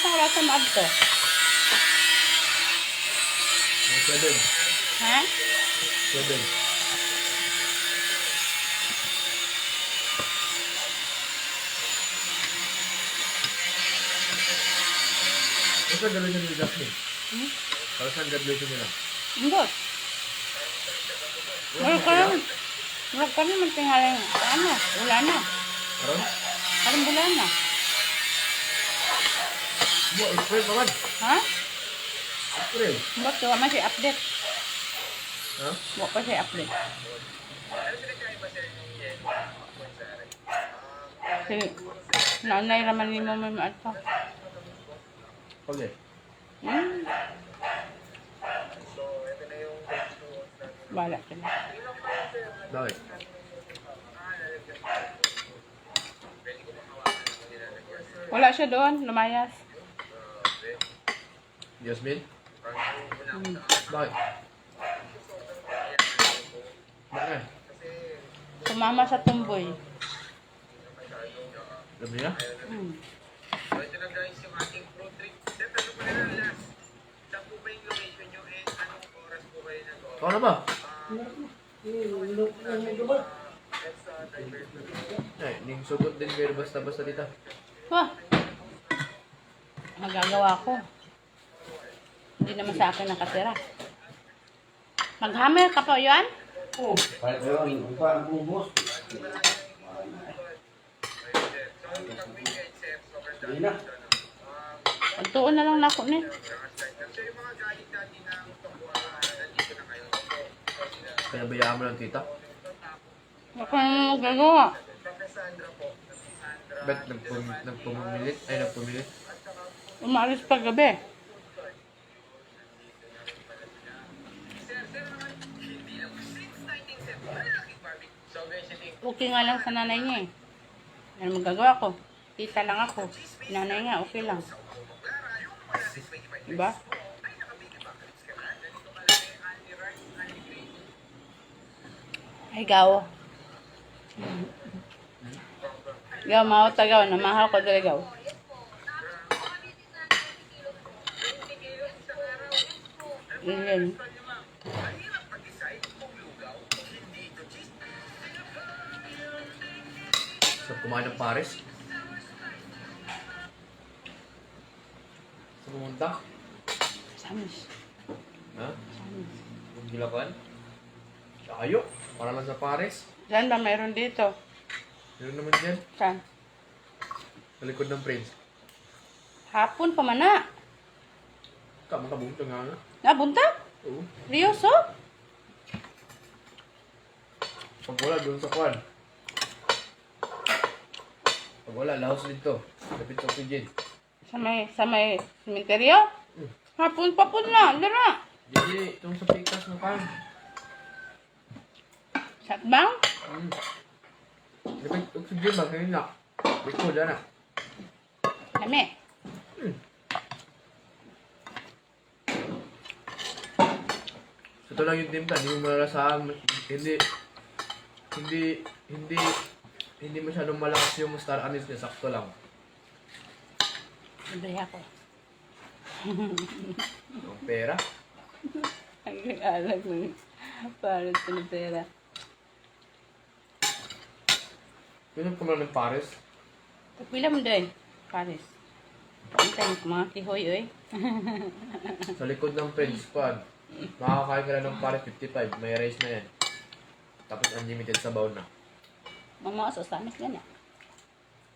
ang rasa maab to? Seven. Ha? 7. Saan gano'n yung nila? Para saan gano'n nila? Hindi. Wala ka naman tinghaling, ano, wala na. Karon? Parang wala na. Mo, April naman. Ha? April. Ba't wala man siya update? Ha? Wala pa siya update. Si nanay naman ni mo may maato. Okay. Bala sila. Bakit? Wala siya doon, lumayas. Yasmin? Bakit? Bakit? Sumama sa tumboy. Alam niya? So ito na guys yung ating pro trip. Sir, ano po nila last? Saan po ba yung location nyo and anong oras po kayo nag-off? Ikaw na ba? Ay, ning sugot din pero basta-basta dito. Wah! Magagawa ko. Hindi naman sa akin nakatira. Mag-hammer ka pa yun? Oh, kahit yun, parang ubos. Hindi na. Pagtuon na lang na ako ni. So yung mga galing dati ng nandito na kayo. Pinabayaan mo lang tita. Ako na magagawa. Sandra po. Ba't nagpumilit? Ay, nagpumilit? Umalis pa gabi. So guys, ito yung Okay nga lang sa nanay niya eh. Ano magagawa ko? Tita lang ako. Nanay nga, okay lang. Diba? Ay, gaw. Gaw, mahal tagaw. Namahal ko dali gaw. Yan. Sa kumain ng Paris? Sa pumunta? Samis. Ha? Samis. Yung gilaban? Ayo, para lang sa Paris. Saan ba mayroon dito? Meron naman dyan. Saan? Sa likod ng Prince. Hapon pa man na. Makabunto nga nga. Nabunta? Oo. Seryoso? Pag wala, doon sa kwan. Pag wala, lahos dito. Lapit sa oxygen. Sa may sementeryo? Hapon pa po na. Lara. Hindi, itong sa pikas ng kwan. Sakbang? Lapit oxygen ba? Ngayon na. Likod, na. Kami. Ito lang yung team ka, hindi mo malalasahan, hindi masyadong malakas yung star anise niya, sakto lang. Libre ako. Ang pera. Ang alag mo. Para sa pera. Yun ko lang ng Paris. Pagpila mo din. Paris. Pantay mo mga kihoy, oy. Sa likod ng French Squad. Makakain ka lang ng Paris 55, may rice na yan. Tapos unlimited sabaw na. Mga sa samis ganyan.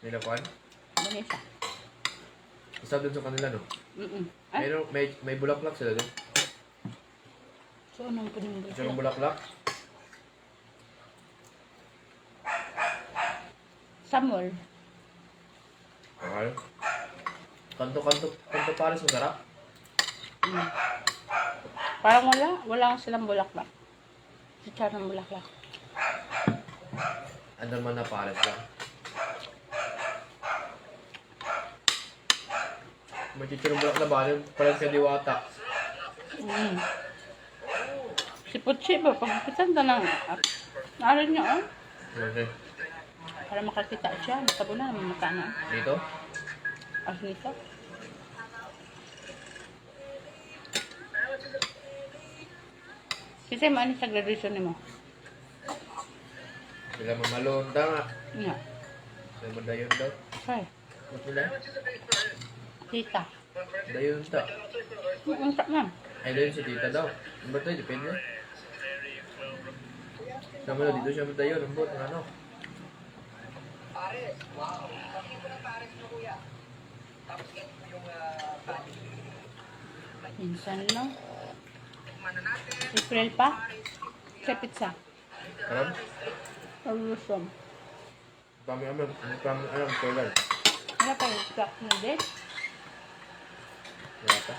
Nilakuan? Banisa. Isa doon sa kanila, no? Ay, May bulaklak sila doon. so anong pinimbulan? Isa ng bulaklak. Samuel. Okay. Kanto Paris, masarap. Parang wala silang bulaklak. Si Char ng bulaklak. Ano naman na Paris lang. May chichirong bulak na ba? Parang sa diwata. Si Puchi ba? Pagkitan ta ng naroon niya, oh. Okay. Para makakita siya. Matabo na, mamata na. Dito? As nito. Kasi maano sa graduation ni mo? Sila mamalon nga. Nga. Sila madayon daw. Ay, Ba't nila? tita. Dayon ta. Unta na. Ay, dayon sa tita daw. Ang ba tayo? Depende. Sama na dito siya madayon. Ang bot, ano? Minsan lang. April pa? Sa pizza. Karam? Alusom. Pami alam, kailan? Wala pa yung exact na date. Wala pa.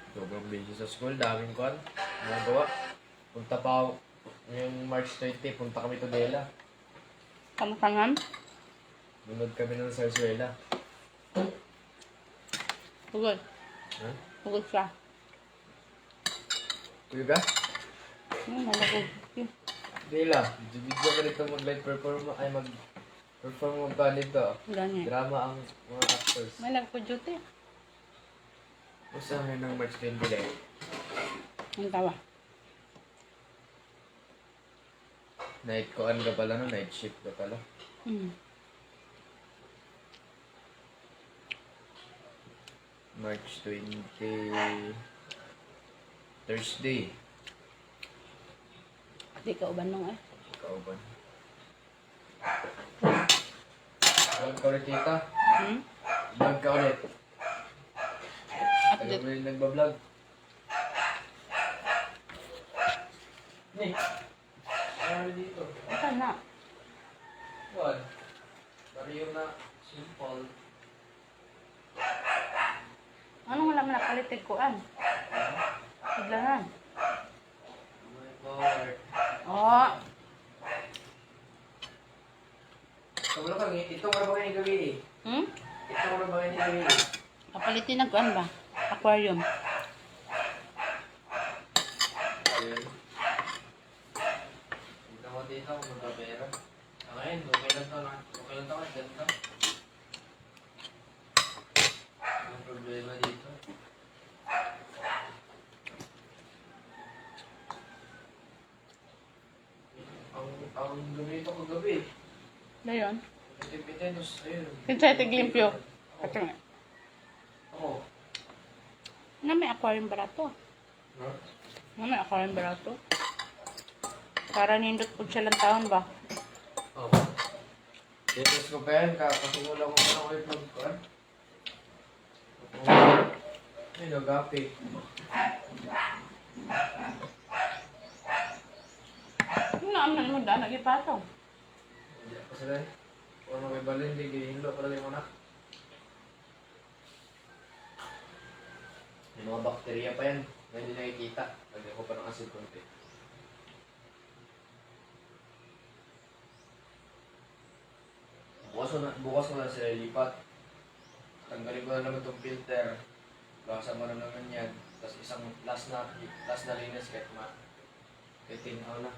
Sobrang busy sa school, daming kuhan. Nagawa. Punta pa ako. Yung March 20, punta kami to Dela. Kamutangan. Lunod kami ng Sarsuela. Pugod. Ha? Pugod siya. Kuya ka? Malagod. Dela. Video ka dito mag-live perform ay mag-perform mo ka dito. Ganyan. Drama ang mga actors. May nagpo-duty. Basta ngayon ng March 20 lang. Ang tawa. Night koan ka pala no? Night shift ka pala. Mm. March 20... Thursday. Di ka uban nung eh. Kauban. Vlog ka ulit tita. Hmm? Vlog ka ulit. Tagal Update. mo rin nagbablog. Nick. Ano dito? Ito na. What? Pariyo na. Simple. Anong wala man nakalitig ko an? Siglanan. Oh my God. Oo. Ito ka ba kayo gabi eh? Hmm? Ito ka ba kayo gabi eh? Kapalitin na kuan ba? Aquarium. Ayun. Tignan mo dito kung magkapera. Ngayon, okay lang to na. Okay lang to ka. Ganda. Ang problema dito. Ang gumito ko gabi. Dayon. Pitenos, ayun. Kinsay tiglimpyo. Kato nga. Oo. Na may aquarium barato. No? Na may aquarium barato. Para nindot po siya lang taon ba? Oo. Pitenos ko pa yan. Kasimula ko pa ng oil vlog ko. Ay, nagapi. Naaman mo da, nagipatong. Hindi ako sila eh. Kung ano may balin, hindi gihilo pala yung anak. May mga bakterya pa yan. Na hindi nakikita. Lagyan ko pa ng acid konti. Bukas ko na sila ilipat. Tanggalin ko na naman itong filter. Bawasan mo na naman yan. Tapos isang last na linis kahit kahit tinaw na.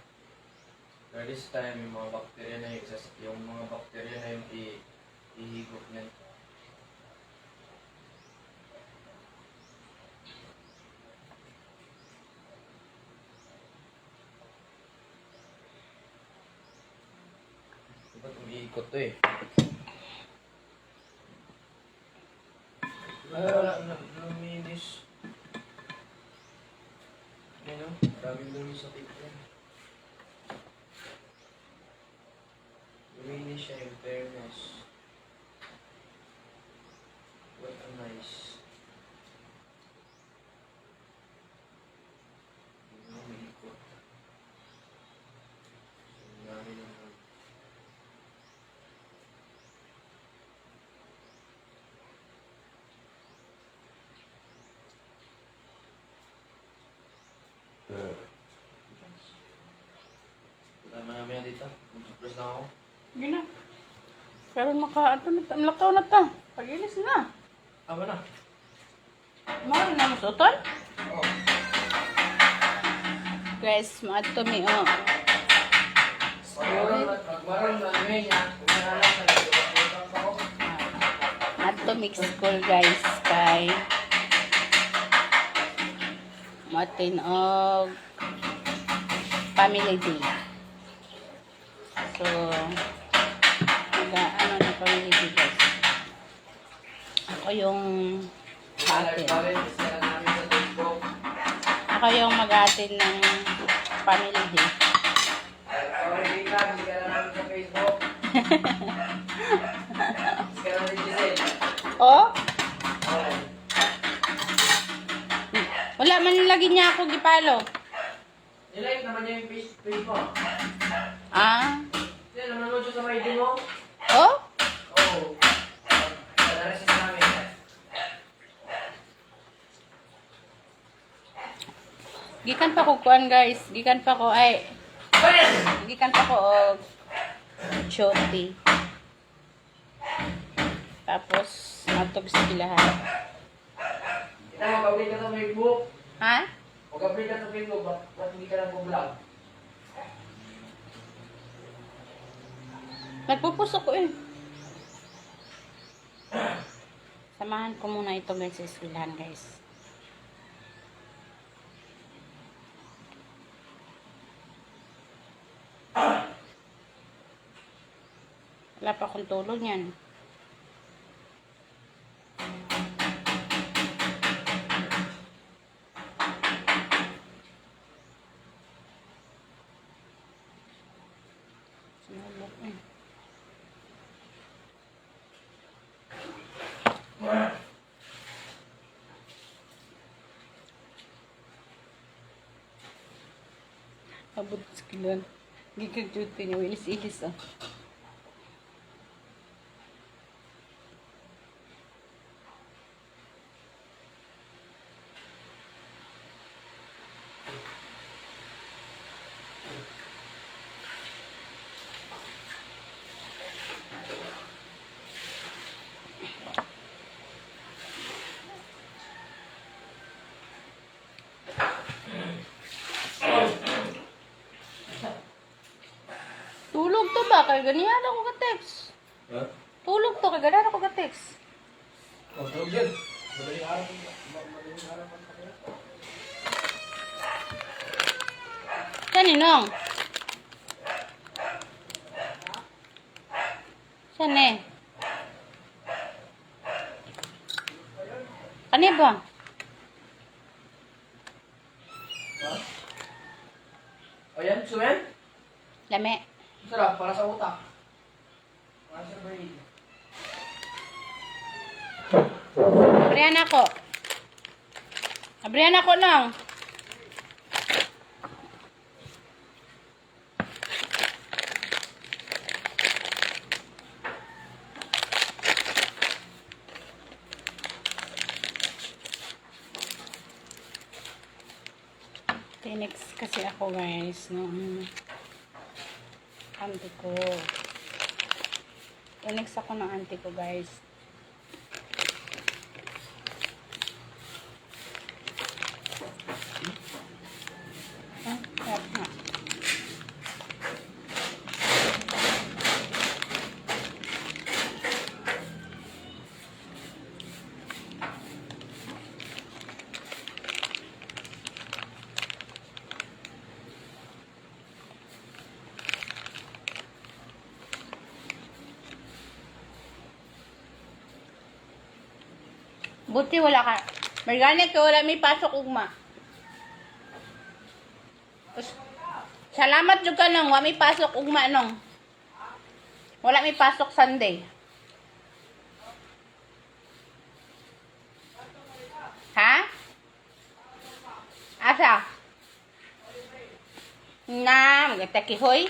Pero this time, yung mga bakterya na yung ihigop niyan. Diba umiikot to eh? Wala na, luminis. Ano? Maraming lumis sa tip yan. Luminis siya in fairness. What a nice. Umiikot. Ang dami naman. Tama namin yan dito. Mag-suppress lang ako. Yun na. Karon lakaw na ta. Pagilis na. Tama na. Mahal na mo sutol? Oh. Guys, maato mi oh. Pagmaroon na namin niya, kumara lang sa nagpapagpapag ako. Ato mix school guys kay Martin og family day. So, ano na family day guys. Ako yung atin. Share namin sa Facebook. Ako yung mag-atin ng family day. Sorry ka, hindi ka na namin sa Facebook. Hindi ka namin Giselle. Oh? Okay. Wala man lagi niya ako gipalo. Nilike naman niya yung page mo. Ah? Hindi, naman mo siya sa ID mo. Oh? Oo. Padaresis namin. Gikan pa ko kuan guys. Gikan pa ko ay gikan pa ko og shorty. Tapos matog sa kilahan. Kita mag-update ka sa Facebook. Ha? Mag-update ka sa Facebook. Ba't hindi ka lang vlog? Nagpupuso ko eh. Samahan ko muna ito guys sa eskwelahan guys. Wala pa akong tulog yan. Sinulog eh. Abot sa kilan. Gikag-duty niya. Ilis-ilis ah. Tulog to ba? Kaya ganyan ako ka-text. Ha? Tulog to. Kaya ganyan ako ka-text. Oh, tulog yan. Madaling araw pa kaya. Saan ninong? Saan eh? Ano ba? O yan, sumen? Lame. Sarap, para sa utak. Para sa brain. Abrihan ako. Abrihan ako lang. Tinex kasi ako guys nung auntie ko. Tinex ako ng auntie ko guys. Sarap nga. Buti wala ka. Marganet ka wala may pasok ugma. Salamat jud ka nang wa may pasok ugma nong. Wala may pasok Sunday. Ha? Asa? Na, magtakihoy.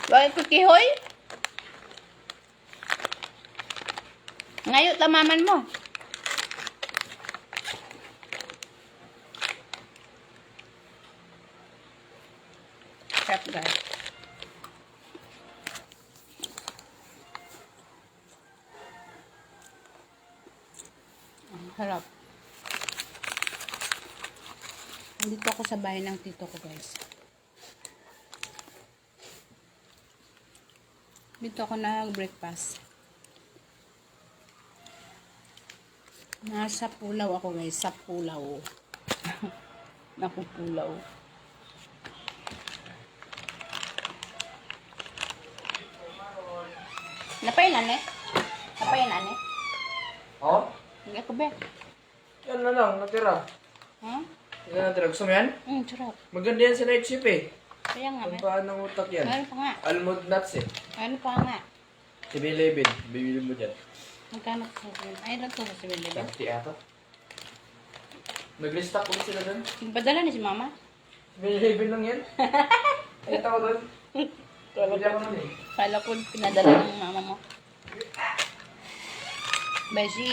Wa ko kihoy? Ngayot tamaman mo. Sarap guys. Harap. Nandito ako sa bahay ng tito ko, guys. Dito ako nag-breakfast. Nasa Pulaw ako, guys. Sa Pulaw. Nakupulaw. Napainan eh? Napainan eh? Oh? Hindi ako ba? Yan na lang, natira. Ha? Yan na natira. Gusto mo yan? Sarap. Maganda yan sa night shift eh. Kaya nga. Pampaan ng utak yan. Meron pa nga. Almond nuts eh. Meron pa nga. 7-Eleven. Bibili mo dyan. Magkano sa 7? Ay, lang to sa 7-Eleven. 30 ata. Nag-restock ulit sila doon. Nagpadala ni si mama. 7-Eleven lang yan. Kita ko doon. Pwede ako nun eh. Kala ko pinadala ng mama mo. Beshi,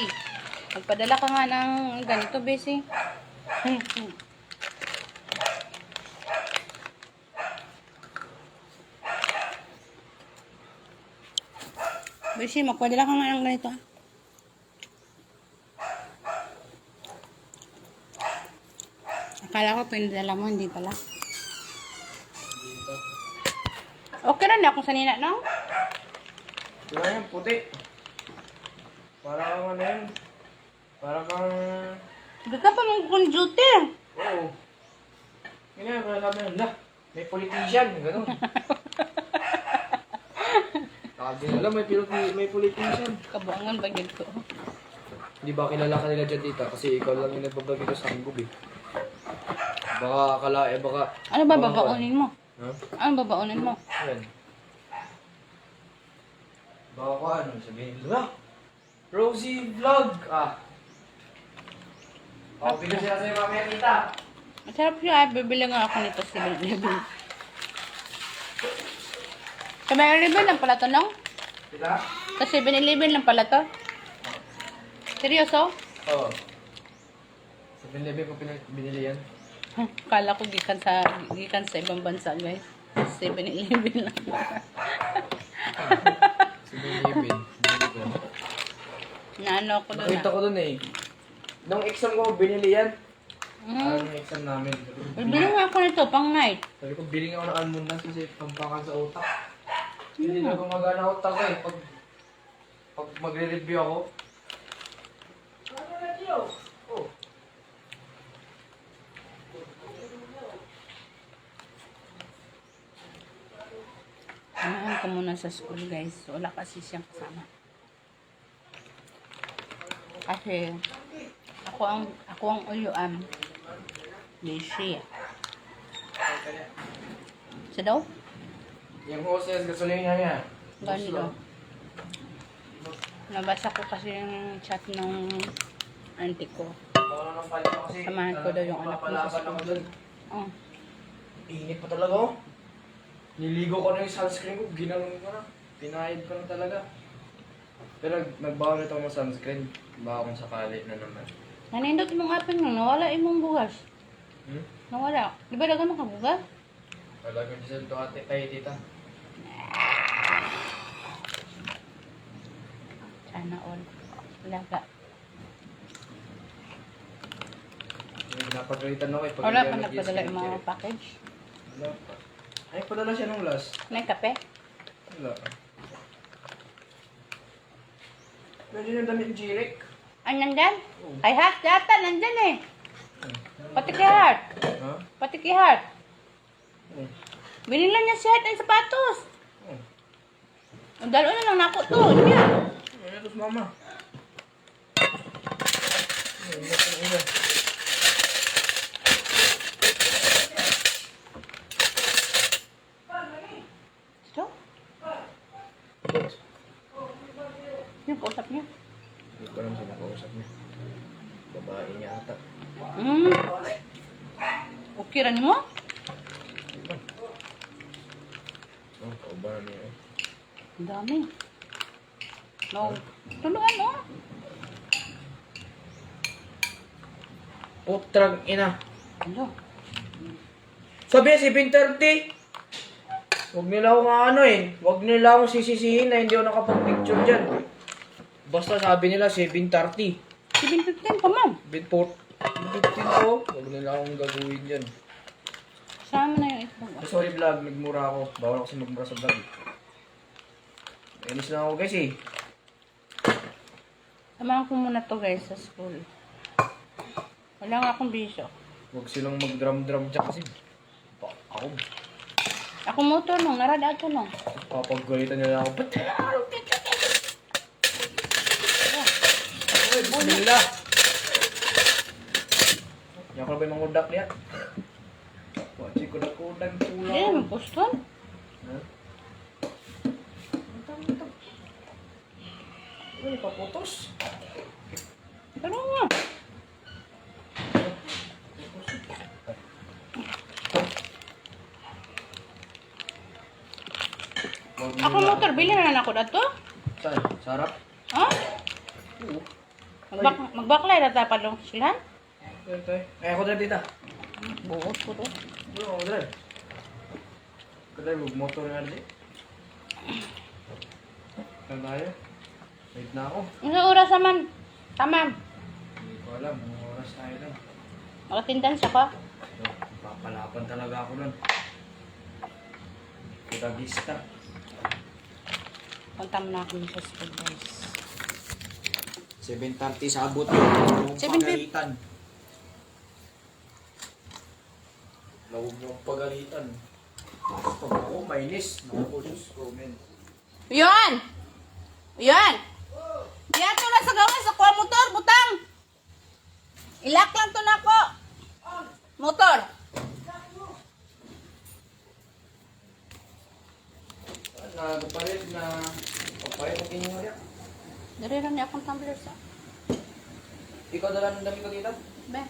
magpadala ka nga ng ganito, Beshi. Beshi, magpadala ka nga ng ganito. Akala ko pinadala mo, hindi pala. Dito. Okay rin ako sa nina, no? Diba yan, puti. Para kang ano yan. Para kang... Hindi ka pa nung duty. Oo. Ganyan, para sabi nyo, lah, may politician. Ganun. Sabi nila, may politician. Kabuangan ba ganito? Hindi ba kilala ka nila dyan dito? Kasi ikaw lang yung nagbablog ito sa Hanggub eh. Baka akala, baka... Ano ba baka- babaunin mo? Ha? Ano babaunin mo? Ayan. Baka ko ano, sabihin nila, Rosie Vlog! Ah! Oh, bigyan sila sa'yo mamaya kita. Masarap siya. Bibili nga ako nito sa 7-Eleven. Sa 7-Eleven lang pala to, no? Sila? Sa 7-Eleven lang pala to. Seryoso? Oo. Sa Binlebe ko binili yan. Kala ko gikan sa ibang bansa, guys. 7-Eleven lang. Sa Binlebe. Binili ko. Naano ko doon Nakita ko dun eh. Nung exam ko, binili yan. Hmm. Ano yung exam namin? Bibili nga ako nito, pang night. Sabi ko, biling ako ng almond nuts kasi pampakan sa utak. Hindi na gumagana utak ko eh. Pag magre-review ako. Ano na diyo? Oh. Samahan ko muna sa school, guys. Wala kasi siyang kasama. Kasi, ako ang uyuan. Beshi. Sa daw? Yung hoses, gasolina niya. Ganito. Nabasa ko kasi yung chat ng auntie ko. Samahan ko daw yung anak ko sa Papalaban ako dun. Oh. Init pa talaga oh. Niligo ko na yung sunscreen ko, ginanong ko na. Pinahid ko na talaga. Pero nagbawal ito ng sunscreen. Baka kung sakali na naman. Nanindot mong apin mo, nawala imong bugas. Hmm? Nawala. Di ba dagan ka bugas? Wala ko dyan ito ate tayo tita. Sana all. Laga. May napagalitan ako eh. pag Wala hindi pa ako nagpadala yung nag-skincare mga eh. package. Wala pa. Ay, padala siya nung last. May kape? Wala. Medyo yung damit Jirek. Ay, nandyan? Ay, Heart, yata, nandyan eh. Pati kay Heart. Ha? Pati kay Heart. Hmm. Binila niya si Heart ng sapatos. Hmm. Ang dalo na lang nako to. Niya. Ano ito mama? Ano? Ito? Yung kausap niya. Hindi ko alam sino kausap niya. Babae niya ata. Okay rin mo? Oh, kaubahan niya eh. Ang dami. No. Tuluan mo. Putrang ina. Ano? Sabi niya, 7:30. Huwag nila akong ano eh. Huwag nila akong sisisihin na hindi ako nakapag-picture dyan. Basta sabi nila 7:30. 7:15 pa, ma'am. Bitport. Bitin ko. Huwag nila akong gagawin dyan. Sama na yung itlog. Oh, sorry vlog, nagmura ako. Bawal ako kasi magmura sa vlog. Inis na ako guys eh. Samahan ko muna to guys sa school. Wala nga akong bisyo. Huwag silang mag-drum-drum dyan kasi. Ako. Ako motor nung, narada ako nung. Papagalitan nila ako. Ba't Uy, bismillah. Yan ko na ba yung mga udak niya? Watsi ko na kudang Hindi, pulang. magpuston. Ha? Uy, paputos. Pero nga. Ako motor, bilhin na ako na to. Saan? Sarap? Ha? Oo. Magbaklay na tayo pa lang silan. Ay, ako drive dito. Buot ko to. Oo, ako drive. Ako drive, motor nga rin. Saan tayo? Wait na ako. Isang oras naman. Tamam. Hindi ko alam, mga oras tayo lang. Makatindan siya ko. So, papalapan talaga ako nun. Kudagista. Punta mo na ako sa school guys. 7:30 sa abot yung 7:50. pagalitan. Lawag yung pagalitan. Pag ako, mainis. Naku, Diyos ko, men. Yan! Yan! Yan to na sa gawas sa kuha motor, butang! Ilak lang to na ko. Motor. Nagpalit na papayat ang kinuha. Dari rin niya akong tumbler sa. Ikaw dala ng dami ko dito? Be.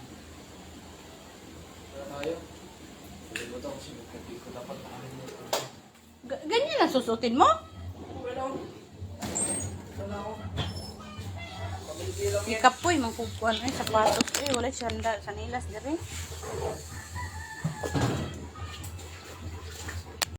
Wala tayo. Hindi ko ito kasi hindi ko dapat nakarin mo. Ganyan na susutin mo? Wala ako. Wala ako. Pabilisi lang yan. Ikapoy, mangkukuan ay sapatos. Eh, wala siyanda. Sanilas, dari.